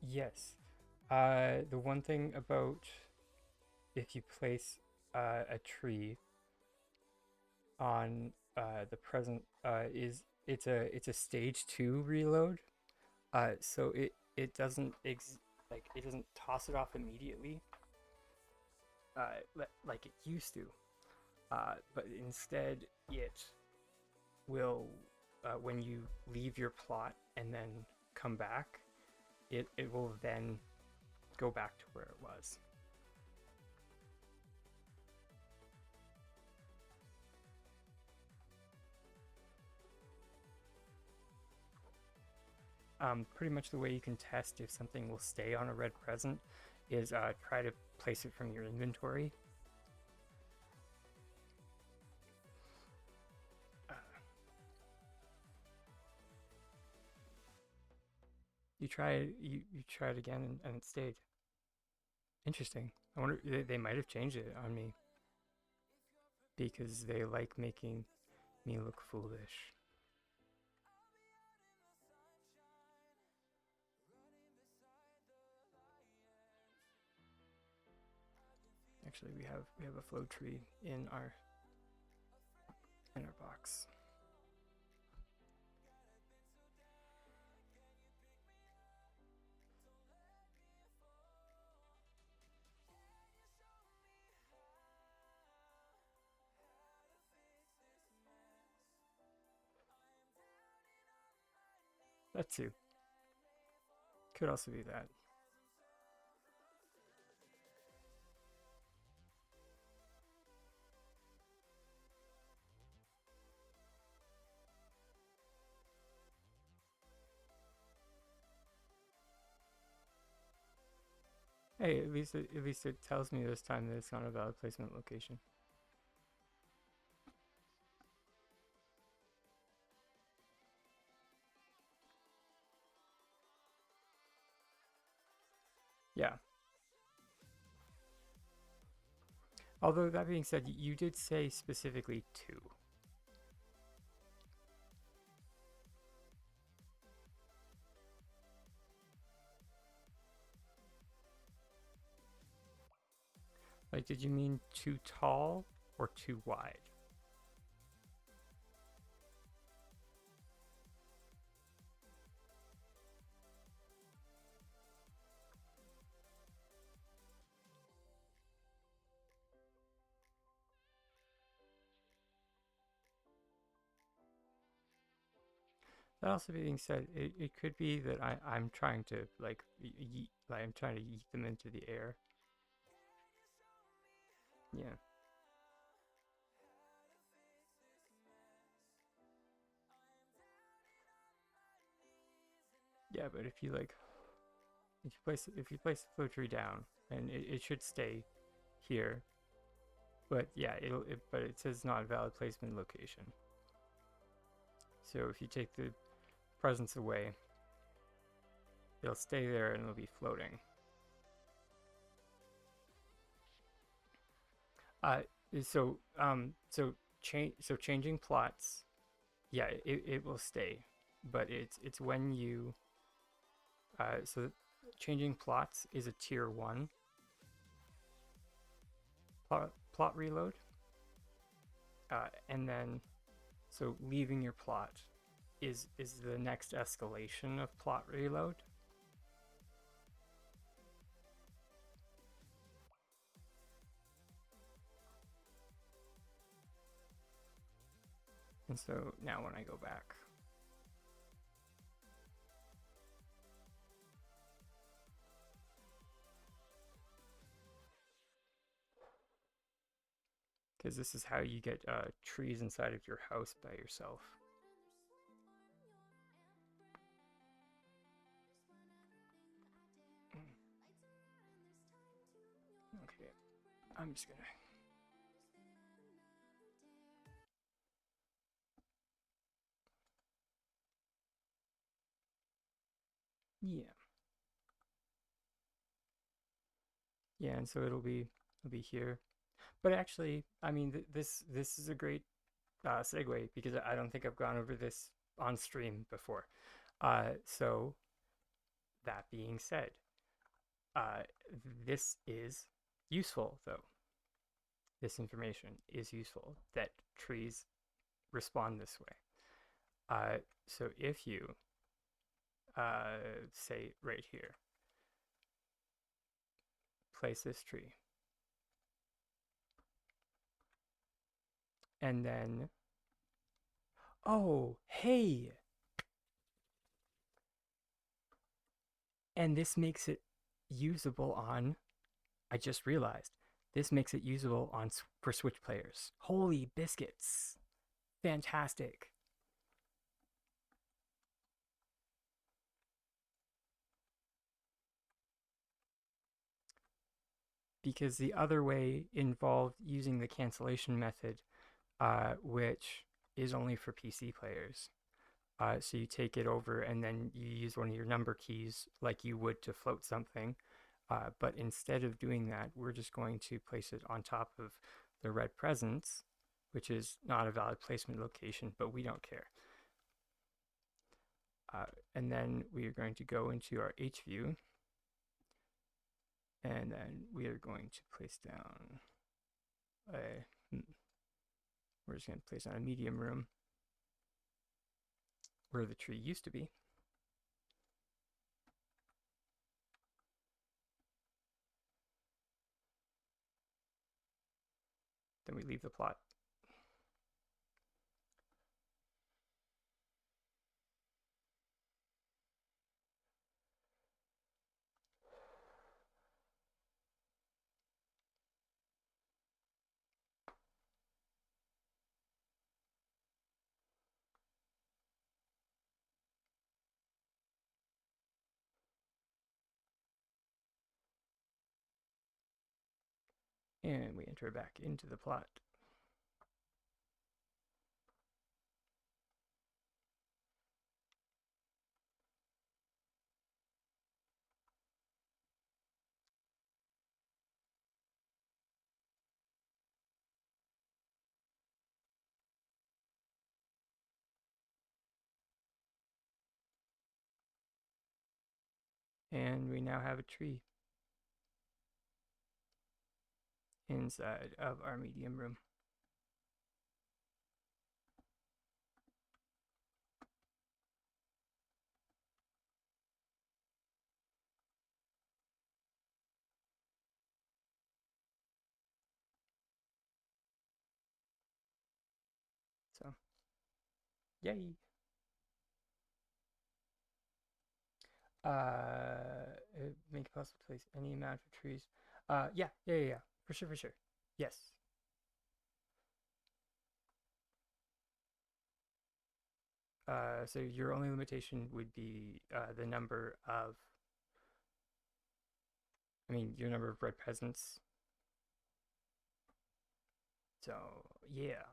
Yes. The one thing about if you place a tree on the present is it's a stage two reload. So it doesn't like it doesn't toss it off immediately, like it used to. But instead it will when you leave your plot and then come back, it will then go back to where it was. Pretty much the way you can test if something will stay on a red present is try to place it from your inventory. Uh, you try it again and it stayed. Interesting. I wonder they might have changed it on me because they like making me look foolish. Actually, we have a flow tree in our box. That too could also be that. Hey, at least it tells me this time that it's not a valid placement location. Yeah. Although that being said, you did say specifically two. Like, did you mean too tall or too wide? That also being said, it could be that I'm trying to like I'm trying to yeet them into the air. Yeah. Yeah, but if you place the flow tree down and it should stay here, but yeah, but it says not valid placement location. So if you take the presence away, it'll stay there and it'll be floating. Uh, so changing plots, yeah, it will stay, but it's when you so changing plots is a tier one plot reload, and then so leaving your plot is the next escalation of plot reload. And so now when I go back, because this is how you get trees inside of your house by yourself. Okay, I'm just gonna. Yeah, yeah, and so it'll be here. But actually, I mean, this is a great segue because I don't think I've gone over this on stream before. So that being said, this is useful though. This information is useful that trees respond this way. So if you say right here, place this tree, and then, oh, hey, and this makes it usable on, I just realized, this makes it usable on for Switch players. Holy biscuits. Fantastic. Because the other way involved using the cancellation method, which is only for PC players. So you take it over and then you use one of your number keys like you would to float something. But instead of doing that, we're just going to place it on top of the red presence, which is not a valid placement location, but we don't care. And then we are going to go into our H view, and then we are going to place down we're just going to place on a medium room where the tree used to be. Then we leave the plot. And we enter back into the plot. And we now have a tree inside of our medium room. So, yay! Make it possible to place any amount of trees. Yeah. For sure. Yes. So your only limitation would be the number of, your number of red presents. So, yeah.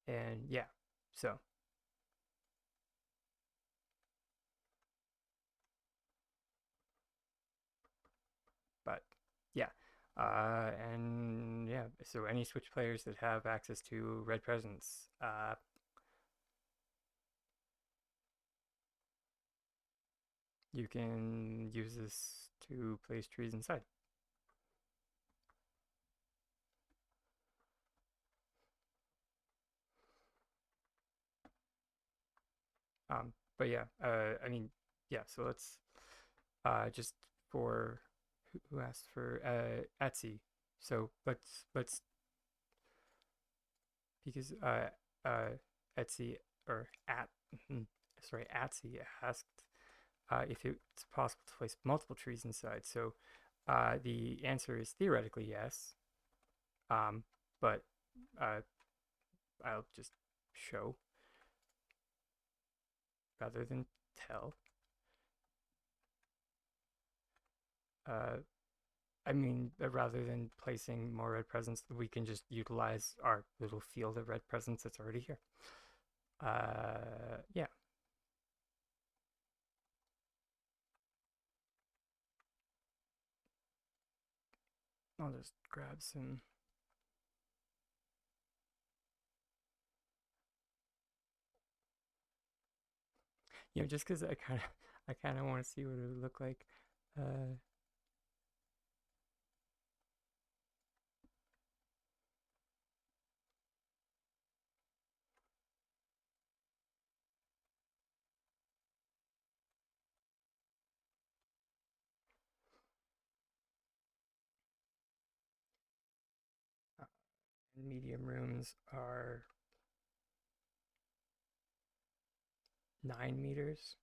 And yeah, so. But yeah. And yeah, so any Switch players that have access to red presents, you can use this to place trees inside. But yeah, yeah, so let's just for who asked for Etsy. So let's because Etsy or at sorry Etsy asked if it's possible to place multiple trees inside. So the answer is theoretically yes, but I'll just show rather than tell. Rather than placing more red presents, we can just utilize our little field of red presents that's already here. Yeah. I'll just grab some. You know, just because I kind of want to see what it would look like. Uh, Medium rooms are 9 meters.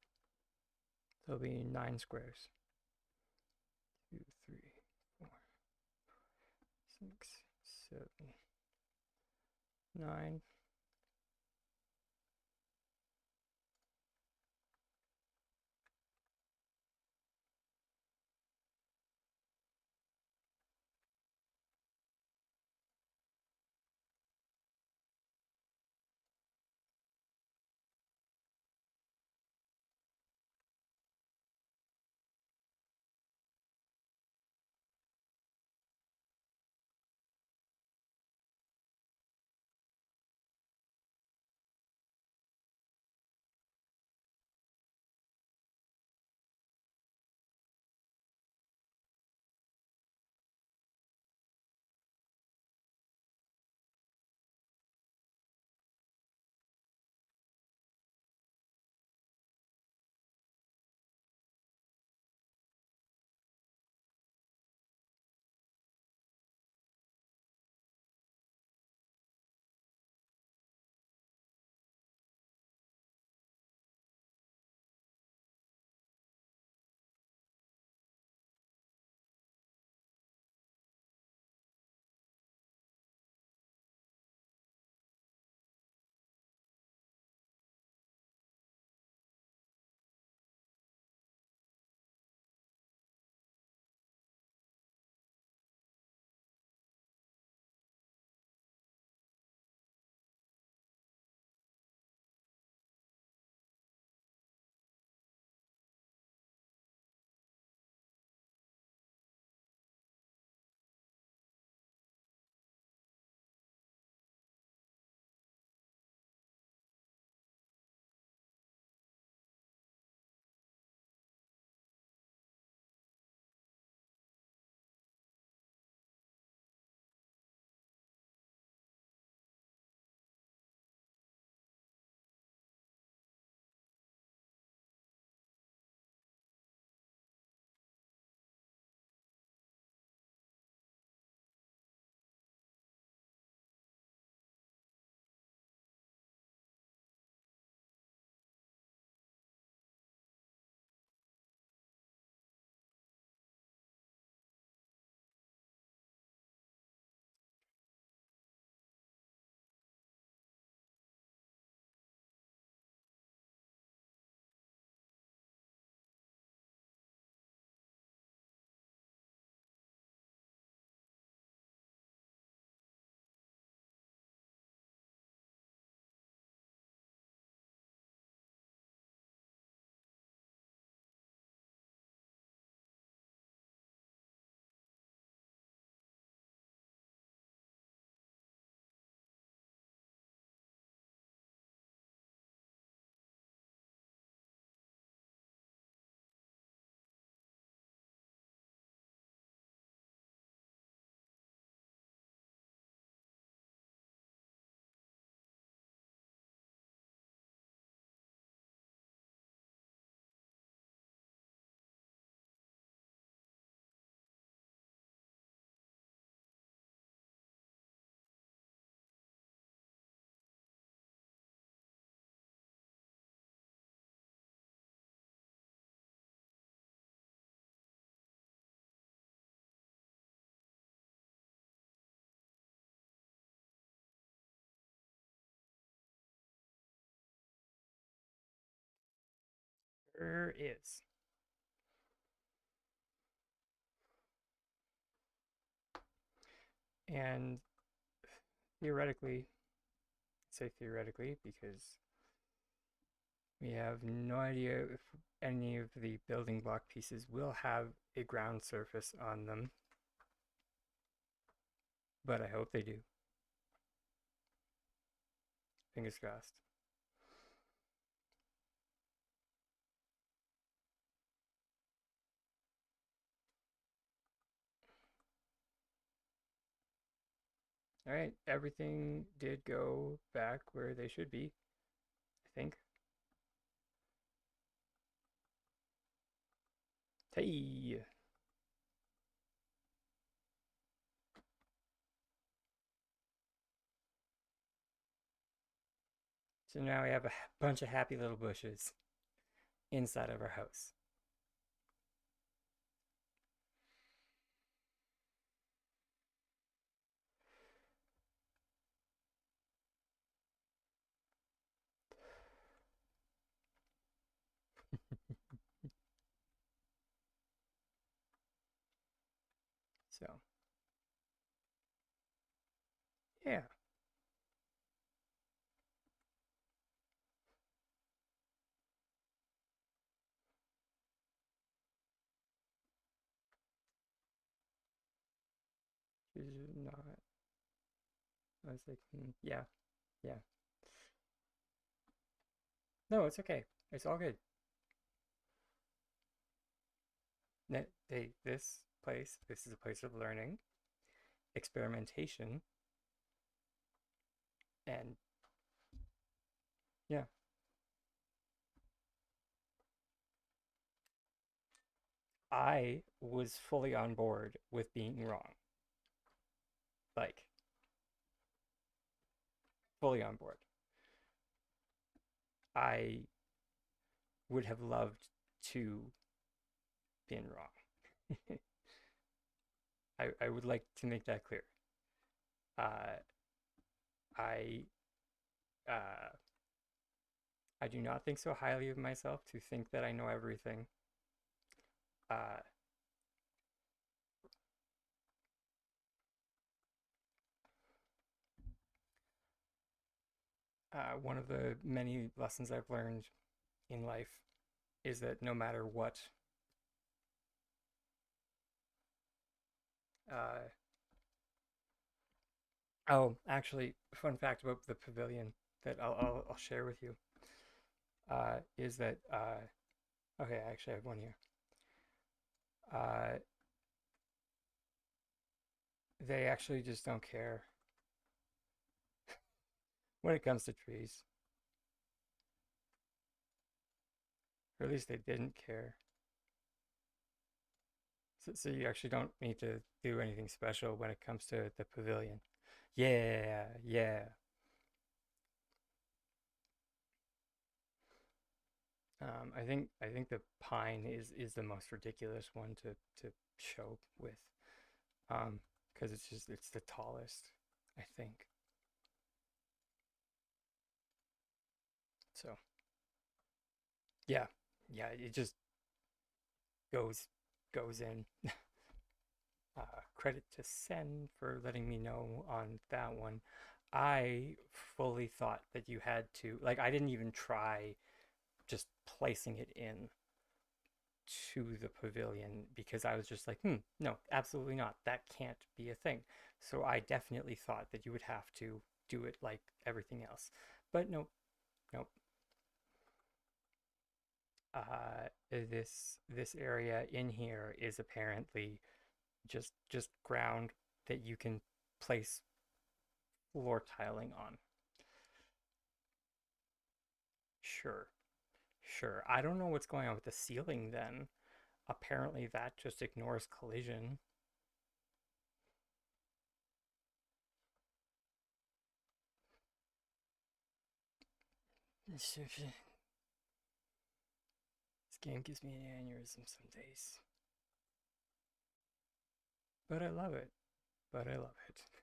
So it'll be 9 squares. 2, 3, 4, 6, 7, 9. There is. And theoretically, say theoretically because we have no idea if any of the building block pieces will have a ground surface on them, but I hope they do. Fingers crossed. All right, everything did go back where they should be, I think. Hey! So now we have a bunch of happy little bushes inside of our house. So, yeah. She's not. I was like, yeah, yeah. No, it's okay. It's all good. This is a place of learning, experimentation, and yeah, I was fully on board with being wrong. Like, fully on board. I would have loved to been wrong. I would like to make that clear. Uh, I uh, I do not think so highly of myself to think that I know everything. Uh, One of the many lessons I've learned in life is that no matter what, uh, oh, actually, fun fact about the pavilion that I'll share with you is that okay, I actually have one here. Uh, they actually just don't care when it comes to trees, or at least they didn't care. So you actually don't need to do anything special when it comes to the pavilion. Yeah, yeah. I think the pine is the most ridiculous one to show with, because it's the tallest, I think. So yeah, yeah, it just goes goes in. Credit to Sen for letting me know on that one. I fully thought that you had to, like, I didn't even try just placing it in to the pavilion because I was just like, no, absolutely not. That can't be a thing. So I definitely thought that you would have to do it like everything else. But nope, nope. This area in here is apparently just ground that you can place floor tiling on. Sure, sure. I don't know what's going on with the ceiling then. Apparently that just ignores collision. This game gives me an aneurysm some days. But I love it. But I love it.